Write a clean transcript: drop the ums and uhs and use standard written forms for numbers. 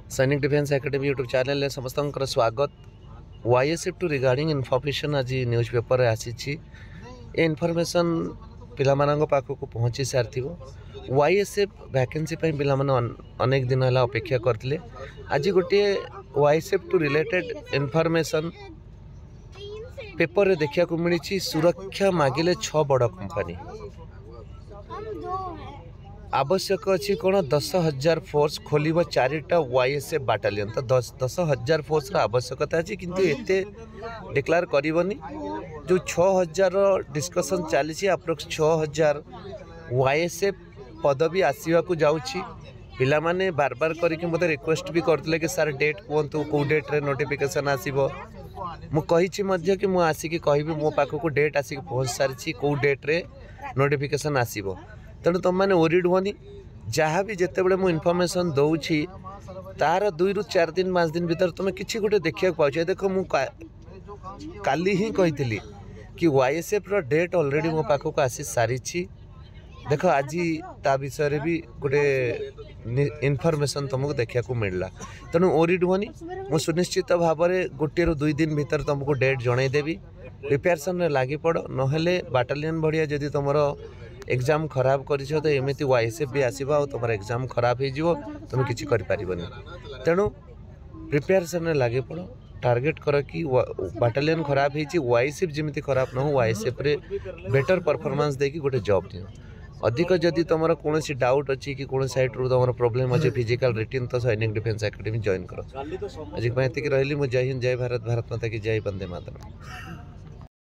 सैनिक defence academy YouTube channel समस्त स्वागत। वाईएसएफ टू रिगार्डिंग इनफर्मेशन आज न्यूज पेपर आसी इनफर्मेशन पिला पाखक पहुँची सारी वाईएसएफ वैकेंसी पिला अनेक दिन है अपेक्षा करते। आज गोटे वाईएसएफ टू रिलेटेड इनफर्मेशन पेपर देखा मिली। सुरक्षा मागिले 6 बड़ कंपनी आवश्यक अच्छी कौन 10,000 फोर्स खोल 4टा वाईएसएफ बाटालियन तो 10,000 फोर्स आवश्यकता अच्छी किंतु एते डिक्लेयर करनी जो 6,000 डिस्कसन चली अप्रोक्स 6,000 वाईएसएफ पदवी आसवाक जाऊँगी। पिला माने बार बार करके मत रिक्वेस्ट भी करते कि सर डेट कहतु कौ डेट रे नोटिफिकेशन आसो मुझे कि मुझे आसिक कहि मो पाखक डेट आसिक पहुँच सारी कौ डेट रे नोटिफिकेशन आसो। तेणु तुम मैंने ओरिड होनी जहाँ भी जिते बड़े मुझे इनफर्मेशन दूची तार 2 ରୁ 4 दिन 5 दिन भीतर तुम कि गोटे देखा पाच। देख मु काली ही कही कि वाईएसएफ रो डेट ऑलरेडी मो पाखक आसी सारी। देख आज ता विषय भी गोटे इनफर्मेशन तुमको देखा मिलला। तेणु ओरिड होनी मु सुनिश्चित भाव में 1 ରୁ 2 दिन भीतर तुमको डेट जनईदेवी। प्रिपेरेसन लगी पड़ ना बाटालियन भाया जदि तुम एग्जाम खराब कर तो एमती वाईएसएफ भी आसवा और तुम एग्जाम खराब हो तुम किसी कर तेणु प्रिपेरेसन लगे पड़ टार्गेट कर कि बाटालियन खराब हो वाईएसएफ जमी खराब न हो वाईएसएफ रे बेटर परफॉर्मेंस देकी गोटे जॉब दियो। अधिक जदि तुम कौन डाउट अच्छी कि कौन साइड रू तुम प्रोब्लेम अच्छे फिजिकल रिटिन तो सैनिक डिफेन्स एकेडमी जॉइन कर। आज रही मुझे जय हिंद जय भारत भारत माता की जय वंदे मातरम।